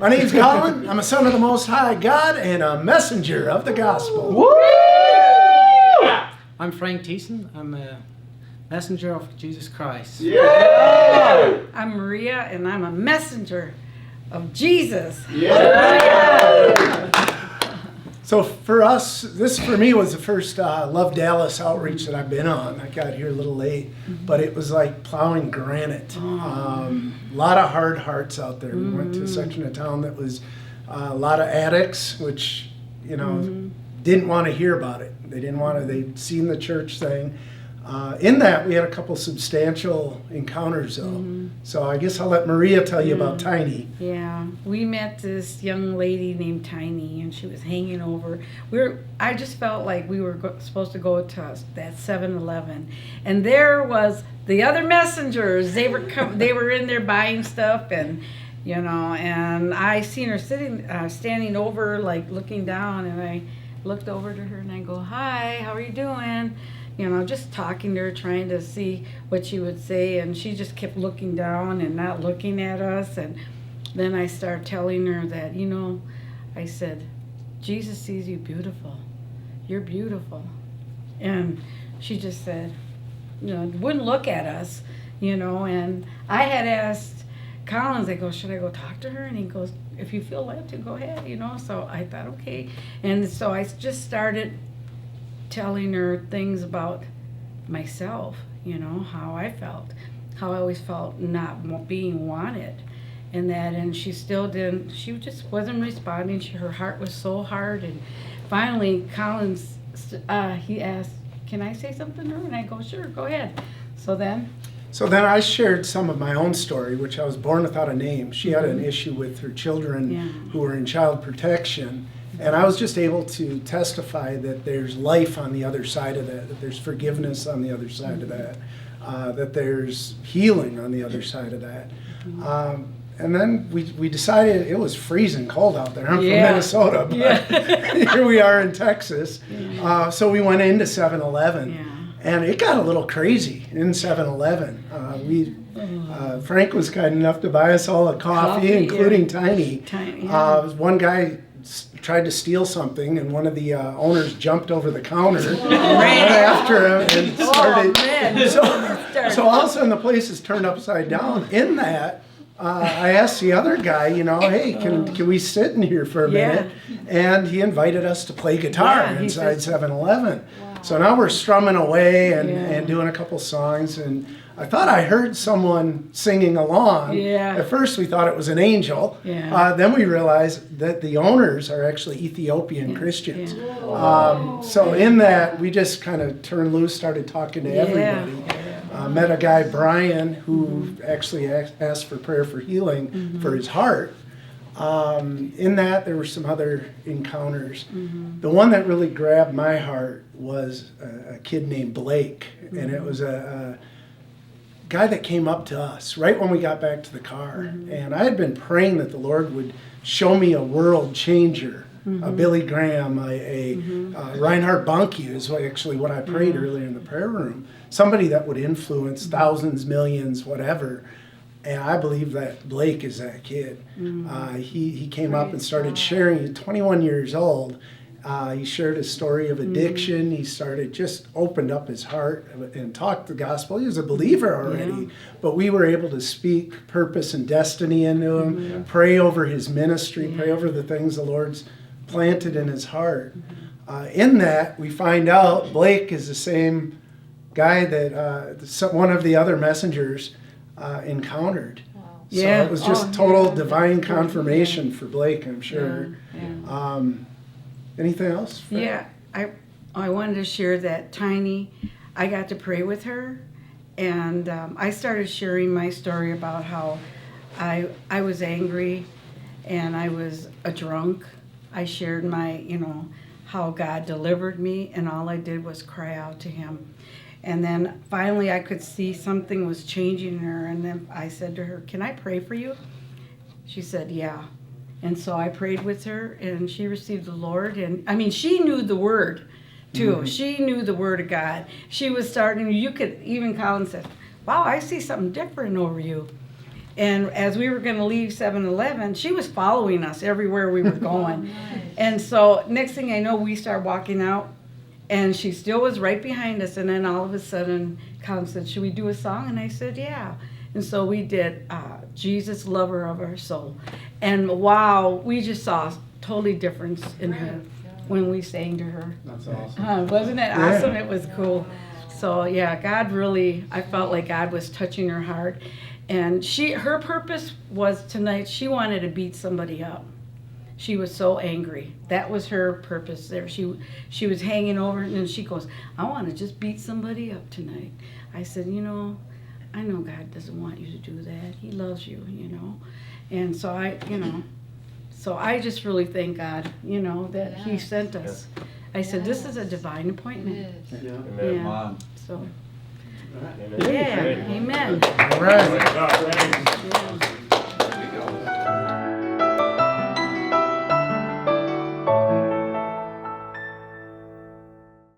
My name's Colin. I'm a son of the Most High God and a messenger of the gospel. Woo! I'm Frank Thiessen. I'm a messenger of Jesus Christ. Yeah! I'm Maria, and I'm a messenger of Jesus. Yeah! So for us, this for me was the first Love Dallas outreach that I've been on. I got here a little late, but it was like plowing granite. A lot of hard hearts out there. We went to a section of town that was a lot of addicts, which, you know, didn't want to hear about it. They didn't want to, they'd seen the church thing. In that, we had a couple substantial encounters, though. So I guess I'll let Maria tell you about Tiny. Yeah, we met this young lady named Tiny, and she was hanging over. I just felt like we were supposed to go to that 7-Eleven, and there was the other messengers. They were in there buying stuff, and you know, and I seen her standing over, like looking down, and I looked over to her and I go, "Hi, how are you doing?" You know, just talking to her, trying to see what she would say, and she just kept looking down and not looking at us. And then I started telling her that, you know, I said, Jesus sees you beautiful. You're beautiful. And she just said, you know, wouldn't look at us, you know. And I had asked Collins, I go, should I go talk to her? And he goes, if you feel led to, go ahead, you know. So I thought, okay. And so I just started telling her things about myself, you know, how I felt, how I always felt not being wanted, and she still didn't, she just wasn't responding. Her heart was so hard, and finally Collins, he asked, can I say something to her? And I go, sure, go ahead. So then I shared some of my own story, which I was born without a name. She had an issue with her children who were in child protection. And I was just able to testify that there's life on the other side of that there's forgiveness on the other side of that, that there's healing on the other side of that. And then we decided, it was freezing cold out there. I'm from Minnesota, but here we are in Texas. So we went into 7-Eleven, and it got a little crazy in 7-Eleven. Frank was kind enough to buy us all a coffee including Tiny. One guy tried to steal something, and one of the owners jumped over the counter and ran after him and started. So all of a sudden the place is turned upside down. In that, I asked the other guy, you know, hey, can we sit in here for a minute? And he invited us to play guitar inside 7-Eleven. Wow. So now we're strumming away and doing a couple songs, and I thought I heard someone singing along. At first we thought it was an angel. Then we realized that the owners are actually Ethiopian Christians. So in that, we just kind of turned loose, started talking to everybody. Met a guy, Brian, who actually asked for prayer for healing for his heart. In that, there were some other encounters. The one that really grabbed my heart was a kid named Blake, and it was a guy that came up to us right when we got back to the car. And I had been praying that the Lord would show me a world changer, a Billy Graham, a Reinhard Bonnke is actually what I prayed earlier in the prayer room. Somebody that would influence thousands, millions, whatever. And I believe that Blake is that kid. He came up and started sharing. He's 21 years old. He shared his story of addiction. He just opened up his heart and talked the gospel. He was a believer already, but we were able to speak purpose and destiny into him, pray over his ministry, pray over the things the Lord's planted in his heart. In that, we find out Blake is the same guy that one of the other messengers encountered. So it was just total divine confirmation for Blake, I'm sure. Anything else? Yeah, I wanted to share that Tiny, I got to pray with her, and I started sharing my story about how I was angry and I was a drunk. I shared my, you know, how God delivered me, and all I did was cry out to him. And then finally I could see something was changing in her, and then I said to her, can I pray for you? She said, yeah. And so I prayed with her, and she received the Lord. And I mean, she knew the word too. She knew the word of God. She was starting, you could, even Colin said, wow, I see something different over you. And as we were going to leave 7-Eleven, she was following us everywhere we were going. And so next thing I know, we start walking out, and she still was right behind us. And then all of a sudden, Colin said, "Should we do a song?" And I said, "Yeah." And so we did Jesus, Lover of Our Soul. And wow, we just saw a totally difference in her when we sang to her. That's awesome. Wasn't it awesome? It was cool. So yeah, God really, I felt like God was touching her heart. And her purpose was tonight, she wanted to beat somebody up. She was so angry. That was her purpose there. She was hanging over, and then she goes, "I want to just beat somebody up tonight." I said, "You know, I know God doesn't want you to do that. He loves you, you know." And so I just really thank God, you know, that He sent us. I said, "This is a divine appointment." Amen, Mom. So, Amen. yeah, amen. All right.